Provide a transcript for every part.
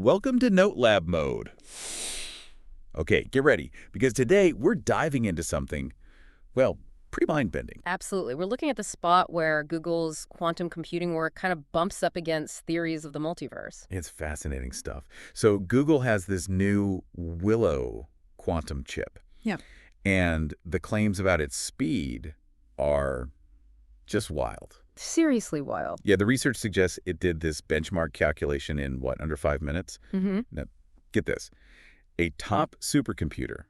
Welcome to Note Lab mode. Okay, get ready, because today we're diving into something, well, pretty mind-bending. Absolutely. We're looking at the spot where Google's quantum computing work kind of bumps up against theories of the multiverse. It's fascinating stuff. So Google has this new Willow quantum chip. Yeah. And the claims about its speed are just wild. Seriously wild. Yeah, the research suggests it did this benchmark calculation in, what, under 5 minutes? Mm-hmm. Now, get this. A top supercomputer,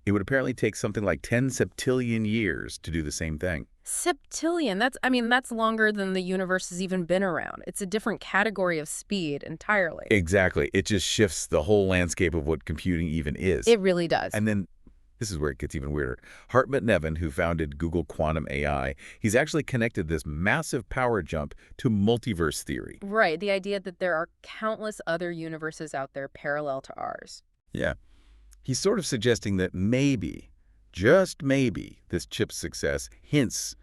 it would apparently take something like 10 septillion years to do the same thing. Septillion. That's longer than the universe has even been around. It's a different category of speed entirely. Exactly. It just shifts the whole landscape of what computing even is. It really does. And then this is where it gets even weirder. Hartmut Neven, who founded Google Quantum AI, he's actually connected this massive power jump to multiverse theory. Right. The idea that there are countless other universes out there parallel to ours. Yeah. He's sort of suggesting that maybe, just maybe, this chip's success hints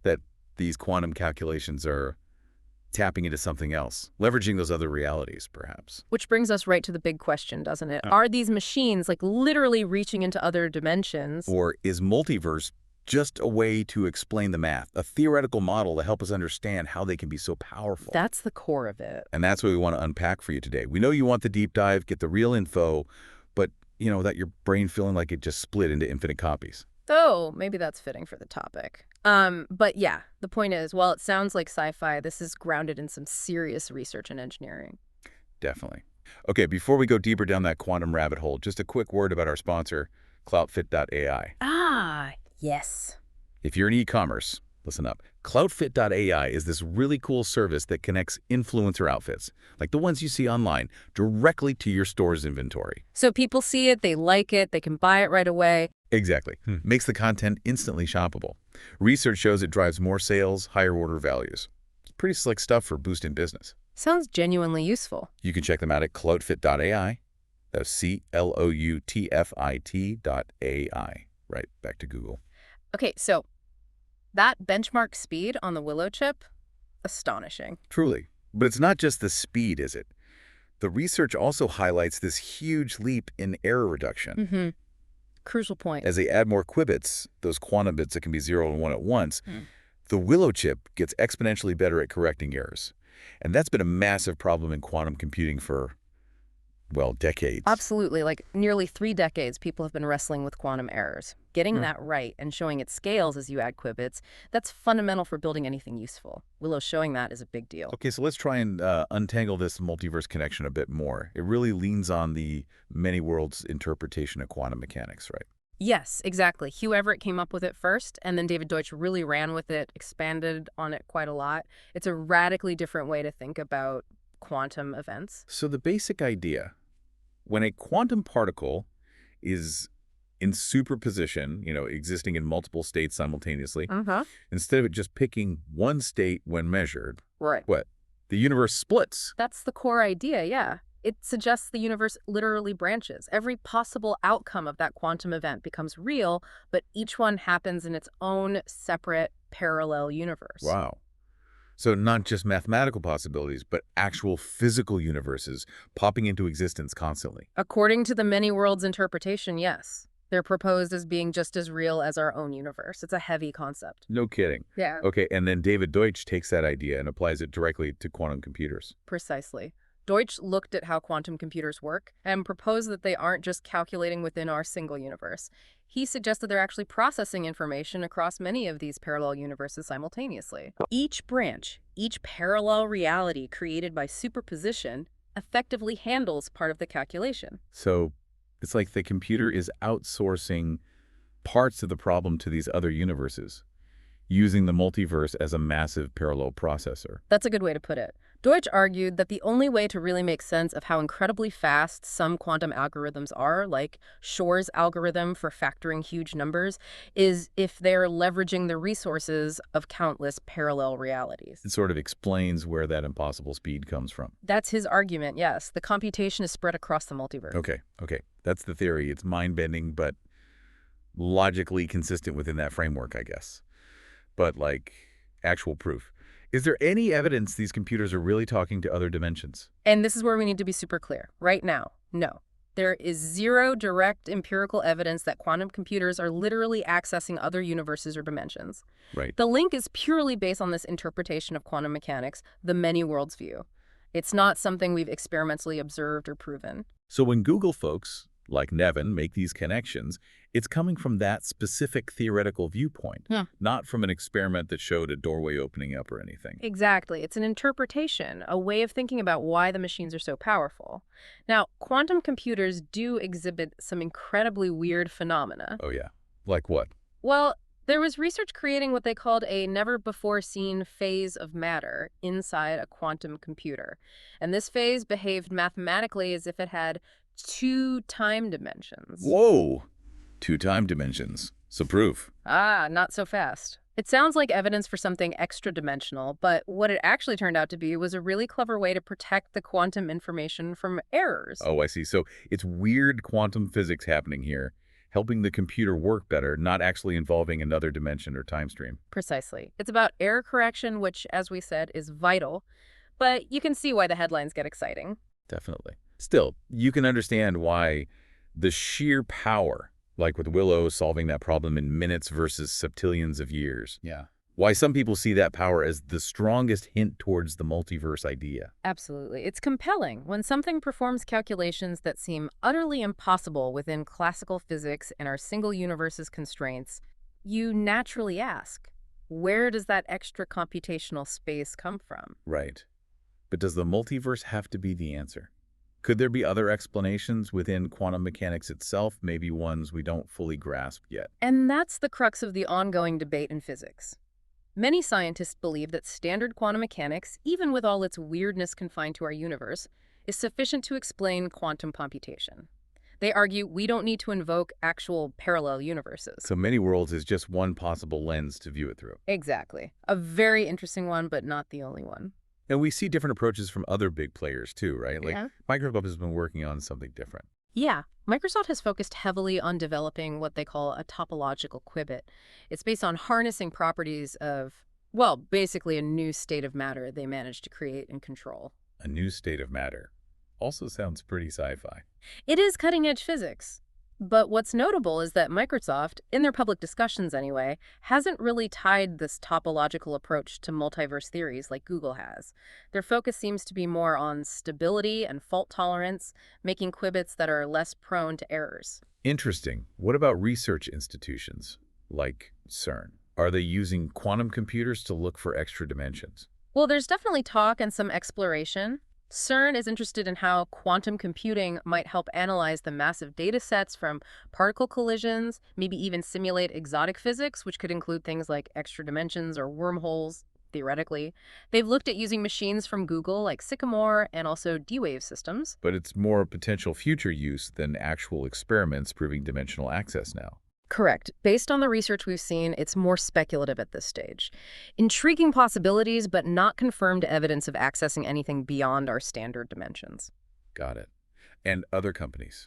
that these quantum calculations are tapping into something else, leveraging those other realities, perhaps. Which brings us right to the big question, doesn't it? Are these machines like literally reaching into other dimensions? Or is multiverse just a way to explain the math, a theoretical model to help us understand how they can be so powerful? That's the core of it. And that's what we want to unpack for you today. We know you want the deep dive, get the real info, but, without your brain feeling like it just split into infinite copies. Oh, maybe that's fitting for the topic. But yeah, the point is, while it sounds like sci-fi, this is grounded in some serious research and engineering. Definitely. Okay, before we go deeper down that quantum rabbit hole, just a quick word about our sponsor, cloutfit.ai. Ah, yes. If you're in e-commerce, listen up. Cloutfit.ai is this really cool service that connects influencer outfits, like the ones you see online, directly to your store's inventory. So people see it, they like it, they can buy it right away. Exactly. Makes the content instantly shoppable. Research shows it drives more sales, higher order values. Pretty slick stuff for boosting business. Sounds genuinely useful. You can check them out at cloutfit.ai. That's CLOUTFIT.ai. Right, back to Google. Okay, so that benchmark speed on the Willow chip, astonishing. Truly. But it's not just the speed, is it? The research also highlights this huge leap in error reduction. Mm-hmm. Crucial point. As they add more qubits, those quantum bits that can be 0 and 1 at once, the Willow chip gets exponentially better at correcting errors. And that's been a massive problem in quantum computing for, well, decades. Absolutely. Like nearly 3 decades, people have been wrestling with quantum errors. Getting that right and showing it scales as you add qubits, that's fundamental for building anything useful. Willow showing that is a big deal. Okay, so let's try and untangle this multiverse connection a bit more. It really leans on the many worlds interpretation of quantum mechanics, right? Yes, exactly. Hugh Everett came up with it first, and then David Deutsch really ran with it, expanded on it quite a lot. It's a radically different way to think about quantum events. So the basic idea, when a quantum particle is in superposition, existing in multiple states simultaneously, instead of it just picking one state when measured, Right. what? The universe splits. That's the core idea, yeah. It suggests the universe literally branches. Every possible outcome of that quantum event becomes real, but each one happens in its own separate parallel universe. Wow. So not just mathematical possibilities, but actual physical universes popping into existence constantly. According to the many worlds interpretation, yes. They're proposed as being just as real as our own universe. It's a heavy concept. No kidding. Yeah. Okay, and then David Deutsch takes that idea and applies it directly to quantum computers. Precisely. Deutsch looked at how quantum computers work and proposed that they aren't just calculating within our single universe. He suggested they're actually processing information across many of these parallel universes simultaneously. Each branch, each parallel reality created by superposition, effectively handles part of the calculation. So it's like the computer is outsourcing parts of the problem to these other universes, using the multiverse as a massive parallel processor. That's a good way to put it. Deutsch argued that the only way to really make sense of how incredibly fast some quantum algorithms are, like Shor's algorithm for factoring huge numbers, is if they're leveraging the resources of countless parallel realities. It sort of explains where that impossible speed comes from. That's his argument, yes. The computation is spread across the multiverse. Okay. That's the theory. It's mind-bending, but logically consistent within that framework, I guess. But like actual proof. Is there any evidence these computers are really talking to other dimensions? And this is where we need to be super clear. Right now, no. There is zero direct empirical evidence that quantum computers are literally accessing other universes or dimensions. Right. The link is purely based on this interpretation of quantum mechanics, the many worlds view. It's not something we've experimentally observed or proven. So when Google folks, like Neven, make these connections, it's coming from that specific theoretical viewpoint, not from an experiment that showed a doorway opening up or anything. Exactly. It's an interpretation, a way of thinking about why the machines are so powerful. Now, quantum computers do exhibit some incredibly weird phenomena. Oh, yeah. Like what? Well, there was research creating what they called a never-before-seen phase of matter inside a quantum computer. And this phase behaved mathematically as if it had two time dimensions. Whoa! Two time dimensions. So proof. Ah, not so fast. It sounds like evidence for something extra-dimensional, but what it actually turned out to be was a really clever way to protect the quantum information from errors. Oh, I see. So it's weird quantum physics happening here, helping the computer work better, not actually involving another dimension or time stream. Precisely. It's about error correction, which, as we said, is vital, but you can see why the headlines get exciting. Definitely. Still, you can understand why the sheer power, like with Willow solving that problem in minutes versus septillions of years. Yeah. Why some people see that power as the strongest hint towards the multiverse idea. Absolutely. It's compelling when something performs calculations that seem utterly impossible within classical physics and our single universe's constraints. You naturally ask, where does that extra computational space come from? Right. But does the multiverse have to be the answer? Could there be other explanations within quantum mechanics itself, maybe ones we don't fully grasp yet? And that's the crux of the ongoing debate in physics. Many scientists believe that standard quantum mechanics, even with all its weirdness confined to our universe, is sufficient to explain quantum computation. They argue we don't need to invoke actual parallel universes. So many worlds is just one possible lens to view it through. Exactly. A very interesting one, but not the only one. And we see different approaches from other big players too, right? Like Yeah. Microsoft has been working on something different. Yeah, Microsoft has focused heavily on developing what they call a topological qubit. It's based on harnessing properties of, well, basically a new state of matter they managed to create and control. A new state of matter. Also sounds pretty sci-fi. It is cutting-edge physics. But what's notable is that Microsoft, in their public discussions anyway, hasn't really tied this topological approach to multiverse theories like Google has. Their focus seems to be more on stability and fault tolerance, making qubits that are less prone to errors. Interesting. What about research institutions like CERN? Are they using quantum computers to look for extra dimensions? Well, there's definitely talk and some exploration. CERN is interested in how quantum computing might help analyze the massive data sets from particle collisions, maybe even simulate exotic physics, which could include things like extra dimensions or wormholes, theoretically. They've looked at using machines from Google like Sycamore and also D-Wave systems. But it's more potential future use than actual experiments proving dimensional access now. Correct. Based on the research we've seen, it's more speculative at this stage. Intriguing possibilities, but not confirmed evidence of accessing anything beyond our standard dimensions. Got it. And other companies?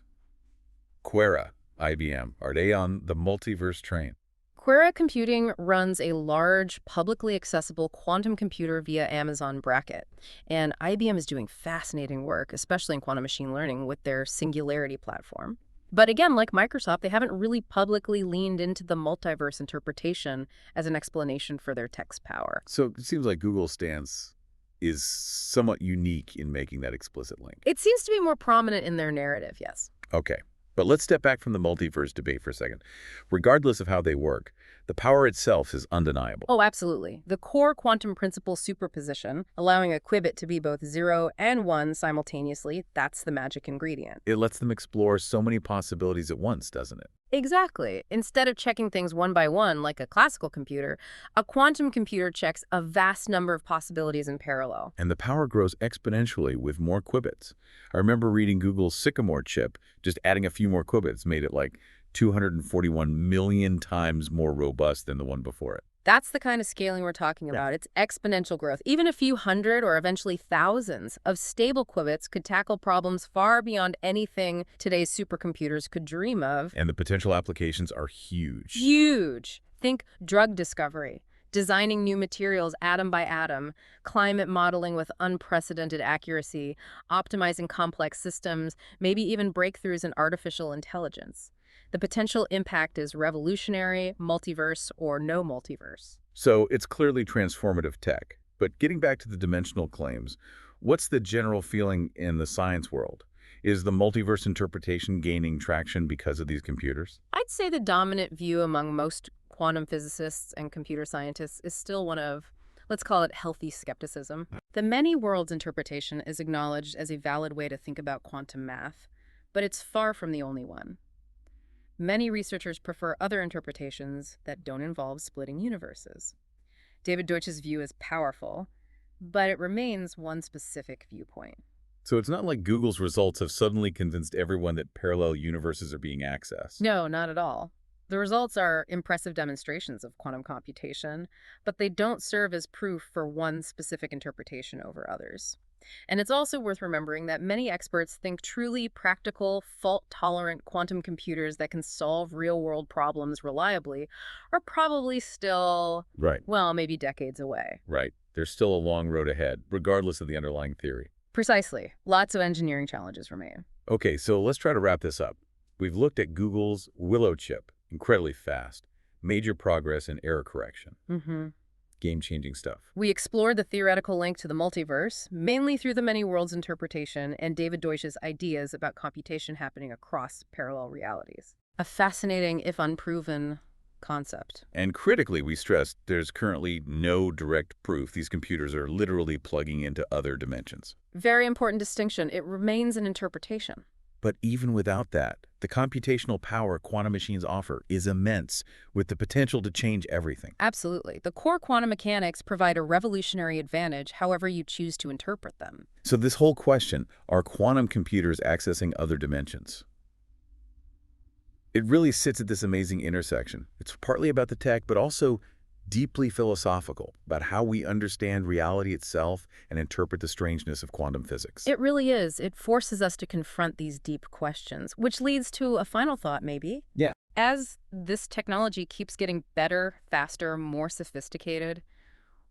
Quera, IBM, are they on the multiverse train? Quera Computing runs a large, publicly accessible quantum computer via Amazon Bracket. And IBM is doing fascinating work, especially in quantum machine learning, with their Singularity platform. But again, like Microsoft, they haven't really publicly leaned into the multiverse interpretation as an explanation for their tech's power. So it seems like Google's stance is somewhat unique in making that explicit link. It seems to be more prominent in their narrative, yes. Okay, but let's step back from the multiverse debate for a second. Regardless of how they work, the power itself is undeniable. Oh, absolutely. The core quantum principle superposition, allowing a qubit to be both 0 and 1 simultaneously, that's the magic ingredient. It lets them explore so many possibilities at once, doesn't it? Exactly. Instead of checking things one by one like a classical computer, a quantum computer checks a vast number of possibilities in parallel. And the power grows exponentially with more qubits. I remember reading Google's Sycamore chip, just adding a few more qubits made it like 241 million times more robust than the one before it. That's the kind of scaling we're talking about. It's exponential growth. Even a few hundred or eventually thousands of stable qubits could tackle problems far beyond anything today's supercomputers could dream of. And the potential applications are huge. Huge. Think drug discovery, designing new materials atom by atom, climate modeling with unprecedented accuracy, optimizing complex systems, maybe even breakthroughs in artificial intelligence. The potential impact is revolutionary, multiverse, or no multiverse. So it's clearly transformative tech. But getting back to the dimensional claims, what's the general feeling in the science world? Is the multiverse interpretation gaining traction because of these computers? I'd say the dominant view among most quantum physicists and computer scientists is still one of, let's call it, healthy skepticism. The many worlds interpretation is acknowledged as a valid way to think about quantum math, but it's far from the only one. Many researchers prefer other interpretations that don't involve splitting universes. David Deutsch's view is powerful, but it remains one specific viewpoint. So it's not like Google's results have suddenly convinced everyone that parallel universes are being accessed. No, not at all. The results are impressive demonstrations of quantum computation, but they don't serve as proof for one specific interpretation over others. And it's also worth remembering that many experts think truly practical, fault-tolerant quantum computers that can solve real-world problems reliably are probably still, Right, well, maybe decades away. right. There's still a long road ahead, regardless of the underlying theory. Precisely. Lots of engineering challenges remain. Okay, so let's try to wrap this up. We've looked at Google's Willow chip, incredibly fast, major progress in error correction, game-changing stuff. We explored the theoretical link to the multiverse, mainly through the many worlds interpretation and David Deutsch's ideas about computation happening across parallel realities. A fascinating, if unproven, concept. And critically, we stressed there's currently no direct proof these computers are literally plugging into other dimensions. Very important distinction. It remains an interpretation. But even without that, the computational power quantum machines offer is immense, with the potential to change everything. Absolutely. The core quantum mechanics provide a revolutionary advantage however you choose to interpret them. So this whole question, are quantum computers accessing other dimensions? It really sits at this amazing intersection. It's partly about the tech, but also deeply philosophical about how we understand reality itself and interpret the strangeness of quantum physics. It really is. It forces us to confront these deep questions, which leads to a final thought, maybe. Yeah. As this technology keeps getting better, faster, more sophisticated,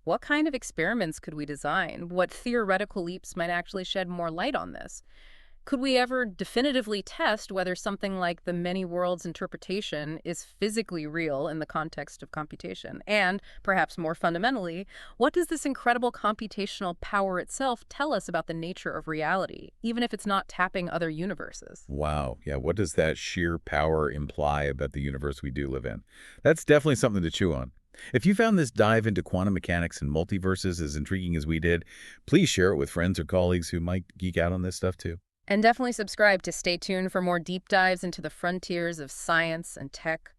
what kind of experiments could we design? What theoretical leaps might actually shed more light on this? Could we ever definitively test whether something like the many worlds interpretation is physically real in the context of computation? And, perhaps more fundamentally, what does this incredible computational power itself tell us about the nature of reality, even if it's not tapping other universes? Wow. Yeah, what does that sheer power imply about the universe we do live in? That's definitely something to chew on. If you found this dive into quantum mechanics and multiverses as intriguing as we did, please share it with friends or colleagues who might geek out on this stuff too. And definitely subscribe to stay tuned for more deep dives into the frontiers of science and tech.